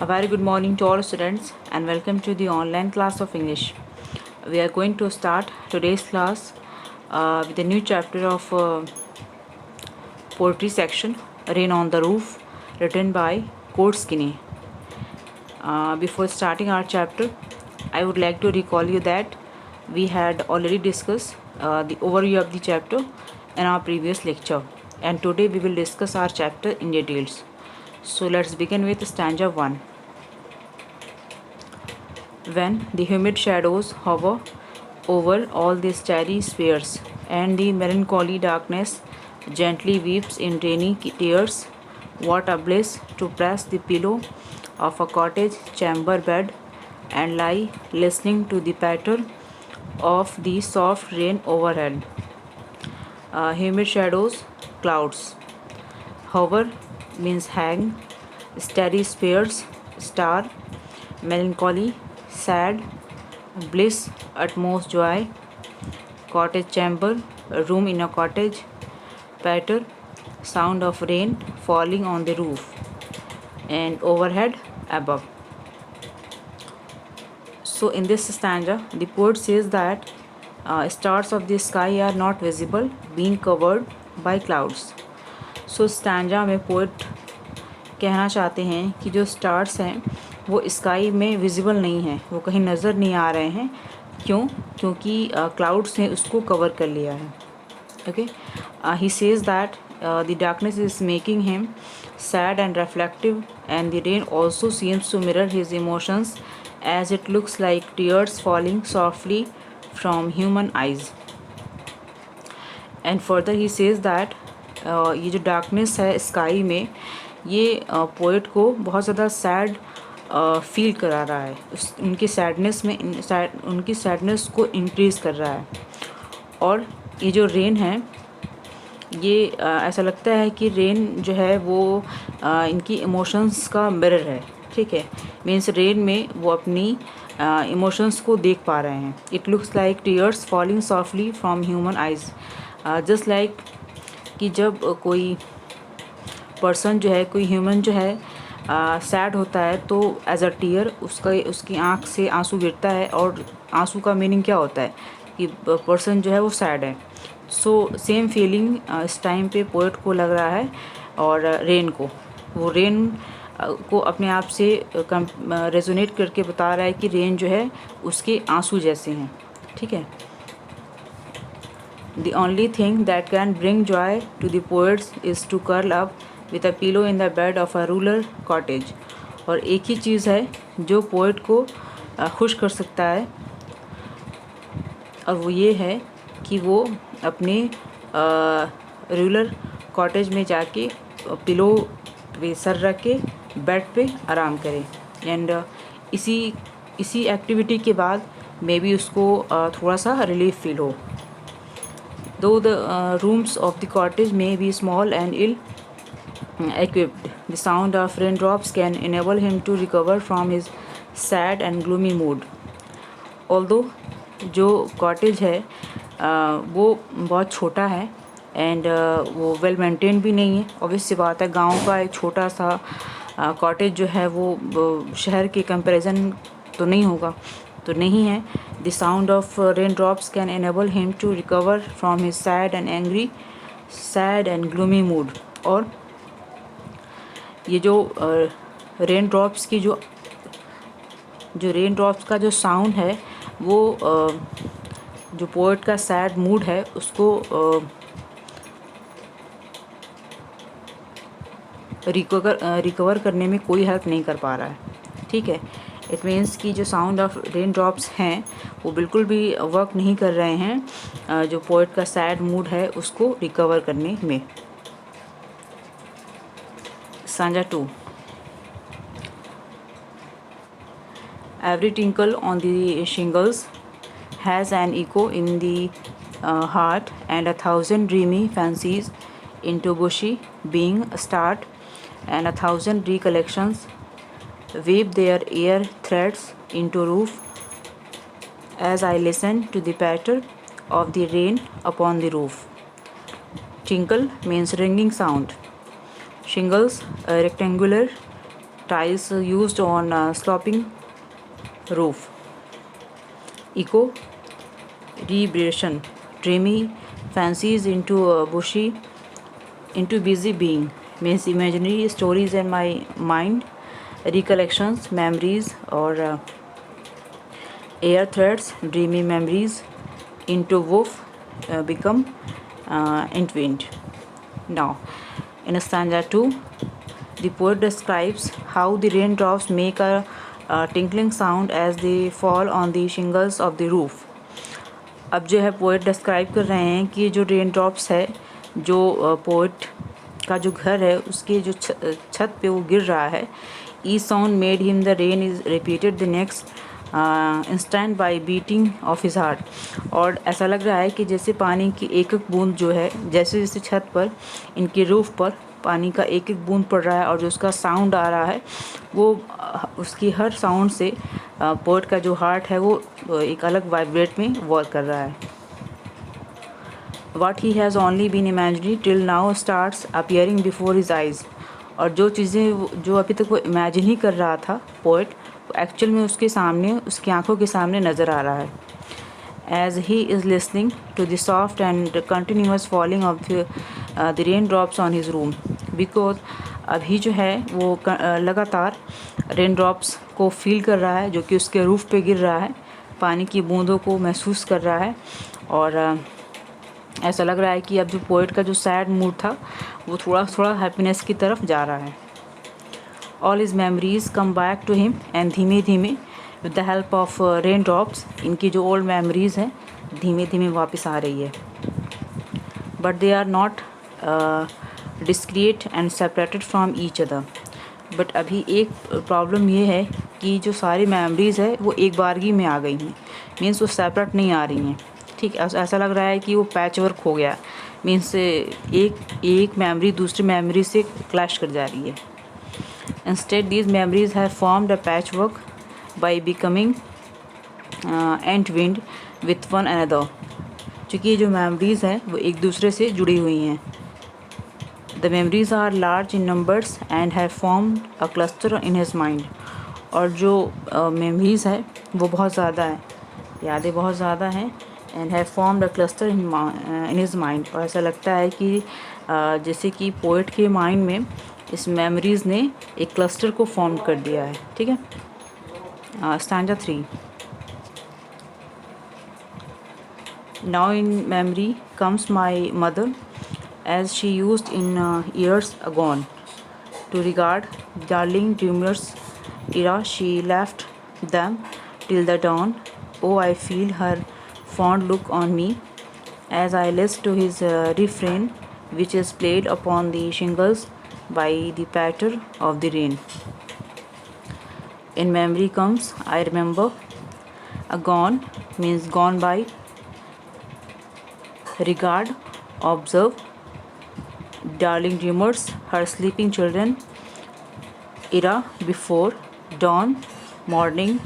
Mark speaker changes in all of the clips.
Speaker 1: A very good morning to all students and welcome to the online class of English. We are going to start today's class with a new chapter of poetry section, Rain on the Roof, written by Court Skinny. Before starting our chapter, I would like to recall you that we had already discussed the overview of the chapter in our previous lecture, and today we will discuss our chapter in details. So let's begin with stanza 1. When the humid shadows hover over all the starry spheres, and the melancholy darkness gently weeps in rainy tears, what a bliss to press the pillow of a cottage chamber bed and lie listening to the patter of the soft rain overhead. Humid shadows, clouds. Hover means hang, starry spheres, star, melancholy, sad, bliss, utmost joy, cottage chamber, a room in a cottage, patter, sound of rain falling on the roof, and overhead, above. So in this stanza, the poet says that stars of the sky are not visible, being covered by clouds. So stanza में poet कहना चाहते हैं कि जो stars हैं वो sky में visible नहीं हैं, वो कहीं नज़र नहीं आ रहे हैं. क्यों? क्योंकि क्लाउड्स ने उसको कवर कर लिया है. Okay, he says that the darkness is making him sad and reflective and the rain also seems to mirror his emotions as it looks like tears falling softly from human eyes. And further he says that ये जो darkness है sky में ये poet को बहुत ज़्यादा sad feel करा रहा है. उनकी सैडनेस में उनकी सैडनेस को इंक्रीज़ कर रहा है. और ये जो रेन है ये ऐसा लगता है कि रेन जो है वो इनकी इमोशंस का मिरर है. ठीक है, मीन्स रेन में वो अपनी इमोशंस को देख पा रहे हैं. It looks like tears falling softly from human eyes. Just like कि जब कोई पर्सन जो है, कोई ह्यूमन जो है सैड होता है तो एज अ टीयर उसकी आँख से आंसू गिरता है. और आंसू का मीनिंग क्या होता है कि पर्सन जो है वो सैड है. सो सेम फीलिंग इस टाइम पे पोएट को लग रहा है. और रेन को, वो रेन को अपने आप से रेजोनेट करके बता रहा है कि रेन जो है उसके आंसू जैसे हैं. ठीक है. The only thing that can bring joy to the poets is to curl up with a pillow in the bed of a rural cottage. और एक ही चीज़ है जो पोएट को खुश कर सकता है, और वो ये है कि वो अपने रूरल कॉटेज में जाके पिलो पे सर रख के बेड पे आराम करें. एंड इसी एक्टिविटी के बाद मे बी उसको थोड़ा सा रिलीफ फील हो. Though the rooms of the cottage may be small and ill equipped, the sound of raindrops can enable him to recover from his sad and gloomy mood. Although जो cottage है वो बहुत छोटा है and वो well maintain भी नहीं है. ऑब्वियस सी बात है, गांव का एक छोटा सा कॉटेज जो है वो शहर के कंपैरिजन तो नहीं होगा, तो नहीं है. The sound of rain drops can enable him to recover from his sad and gloomy mood. और ये जो रेन ड्रॉप्स की जो रेन ड्रॉप्स का जो साउंड है वो जो पोएट का सैड मूड है उसको रिकवर करने में कोई हेल्प नहीं कर पा रहा है. ठीक है. इट मीन्स कि जो साउंड ऑफ रेन ड्रॉप्स हैं वो बिल्कुल भी वर्क नहीं कर रहे हैं जो पोएट का सैड मूड है उसको रिकवर करने में. stanza 2. Every tinkle on the shingles has an echo in the heart, and 1,000 dreamy fancies into bushy being start, and 1,000 recollections weave their ear threads into roof as I listen to the patter of the rain upon the roof. Tinkle means ringing sound. Shingles, a rectangular tiles used on sloping roof. Echo reverberation, dreamy fancies into busy being, means imaginary stories in my mind, recollections, memories, or air threads, dreamy memories interwove, become entwined. Now, in stanza 2, the poet describes how the raindrops make a tinkling sound as they fall on the shingles of the roof. अब जो है poet describe कर रहे हैं कि जो rain drops है, जो पोएट का जो घर है उसके जो छत पे वो गिर रहा है. Each sound made him the rain is repeated the next instant bye beating of his heart. और ऐसा लग रहा है कि जैसे पानी की एक एक बूंद जो है, जैसे जैसे छत पर इनके रूफ पर पानी का एक एक बूंद पड़ रहा है और जो उसका साउंड आ रहा है वो उसकी हर साउंड से पोएट का जो हार्ट है वो एक अलग वाइब्रेट में वर्क कर रहा है. What he has only been imaginary till now starts appearing before his eyes. और जो चीज़ें जो अभी तक वो इमेजिन ही कर रहा था पोएट, एक्चुअल में उसके सामने, उसकी आंखों के सामने नज़र आ रहा है. As he is listening to the soft and continuous falling of the raindrops on his room, because अभी जो है वो लगातार रेन ड्रॉप्स को फील कर रहा है जो कि उसके रूफ पे गिर रहा है, पानी की बूंदों को महसूस कर रहा है. और ऐसा लग रहा है कि अब जो पोएट का जो सैड मूड था वो थोड़ा थोड़ा हैप्पीनेस की तरफ जा रहा है. All his memories come back to him and धीमे धीमे with the help of rain drops, इनकी जो ओल्ड मेमोरीज हैं धीमे धीमे वापस आ रही है. But they are not discrete and separated from each other. But अभी एक प्रॉब्लम ये है कि जो सारी मेमोरीज़ है वो एक बारगी में आ गई हैं, मीन्स वो सेपरेट नहीं आ रही हैं. ठीक, ऐसा लग रहा है कि वो पैच वर्क हो गया, मीन्स एक मेमोरी दूसरी मेमोरी से क्लैश कर जा रही है. Instead these memories have formed a patchwork by becoming entwined with one another. चूँकि जो मेमोरीज़ हैं वो एक दूसरे से जुड़ी हुई हैं. The memories are large in numbers and have formed a cluster in his mind. और जो मेमोरीज़ है वो बहुत ज़्यादा है, यादें बहुत ज़्यादा हैं. And have formed a cluster in his mind. और ऐसा लगता है कि जैसे कि पोएट के माइंड में इस मेमोरीज़ ने एक क्लस्टर को फॉर्म कर दिया है. ठीक है. Stanza 3. Now in memory comes my mother as she used in years agone to regard darling dreamers era. She left them till the dawn. Oh, I feel her fond look on me as I listen to his refrain, which is played upon the shingles by the patter of the rain. In memory comes, I remember. Agone means gone by. Regard, observe. Darling dreamers, her sleeping children. Era, before. Dawn, morning.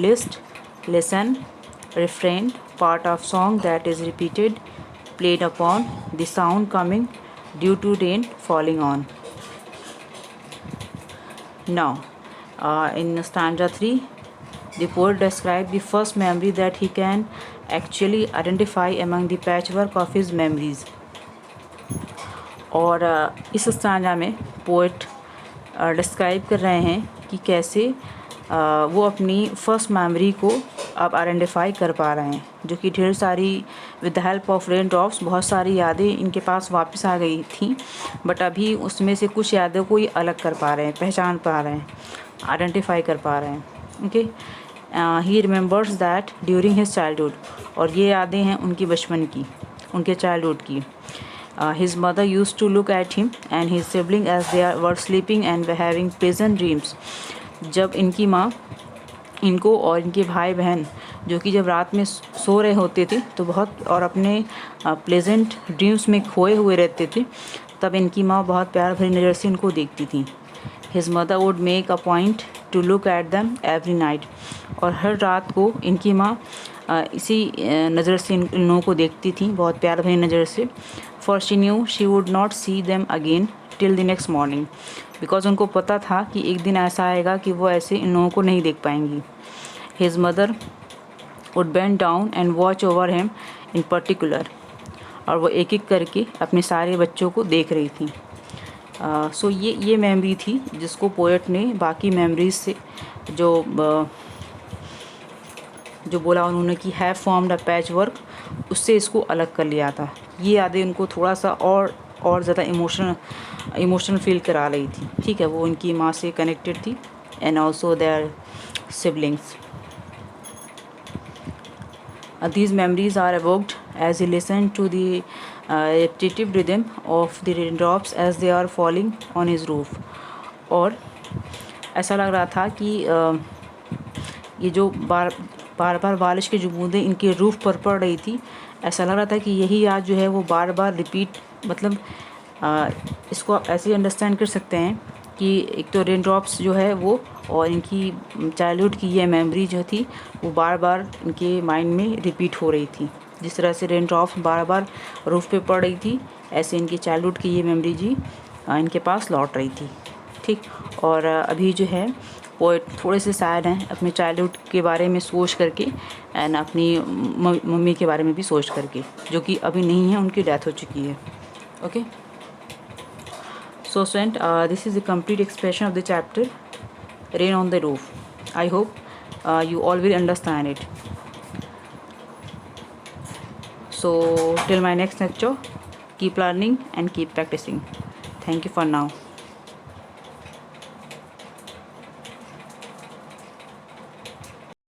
Speaker 1: List, listen. Refrain, part of song that is repeated, played upon. The sound coming due to rain falling on. Now, in stanza 3, the poet describes the first memory that he can actually identify among the patchwork of his memories. और इस stanza में poet describe कर रहे हैं कि कैसे वो अपनी फ़र्स्ट मेमोरी को अब आइडेंटिफाई कर पा रहे हैं, जो कि ढेर सारी with the help of rain drops बहुत सारी यादें इनके पास वापस आ गई थी. बट अभी उसमें से कुछ यादों को ही अलग कर पा रहे हैं, पहचान पा रहे हैं, आइडेंटिफाई कर पा रहे हैं. Okay. He remembers that during his childhood. और ये यादें हैं उनकी बचपन की, उनके चाइल्डहुड की. His mother used to look at him and his sibling as they were sleeping and were having pleasant dreams. जब इनकी माँ इनको और इनके भाई बहन जो कि जब रात में सो रहे होते थे तो बहुत और अपने प्लेजेंट ड्रीम्स में खोए हुए रहते थे, तब इनकी माँ बहुत प्यार भरी नज़र से इनको देखती थी. His mother would make a point to look at them every night. और हर रात को इनकी माँ इसी नज़र से इन लोगों को देखती थी, बहुत प्यार भरी नज़र से. For she knew she would not see them again till the next morning, because उनको पता था कि एक दिन ऐसा आएगा कि वो ऐसे इन लोगों को नहीं देख पाएंगी. His mother would bend down and watch over him in particular, और वो एक एक करके अपने सारे बच्चों को देख रही थी. सो ये मेमोरी थी जिसको पोएट ने बाकी मेमोरीज से जो बोला उन्होंने कि have formed a patch work, उससे इसको अलग कर लिया था. ये यादें उनको थोड़ा सा और ज़्यादा इमोशनल फील करा रही थी. ठीक है, वो उनकी माँ से कनेक्टेड थी and also their siblings. These memories are evoked as he listened to the repetitive rhythm of the raindrops as they are falling on his roof. और ऐसा लग रहा था कि ये जो बार बार बारिश की जो बूंदें इनके रूफ पर पड़ रही थी, ऐसा लग रहा था कि यही याद जो है वो बार बार रिपीट, मतलब इसको आप ऐसे अंडरस्टैंड कर सकते हैं कि एक तो रेन ड्रॉप्स जो है वो और इनकी चाइल्डहुड की ये मेमोरी जो थी वो बार बार इनके माइंड में रिपीट हो रही थी. जिस तरह से रेन ड्रॉप्स बार बार रूफ पे पड़ रही थी, ऐसे इनकी चाइल्डहुड की ये मेमोरी जी इनके पास लौट रही थी. ठीक, और अभी जो है पोएट थोड़े से सैड हैं अपने चाइल्डहुड के बारे में सोच करके एंड अपनी मम्मी के बारे में भी सोच करके, जो कि अभी नहीं है, उनकी डेथ हो चुकी है. Okay, so student, this is the complete expression of the chapter Rain on the Roof. I hope you all will understand it. So till my next lecture, keep learning and keep practicing. Thank you for now.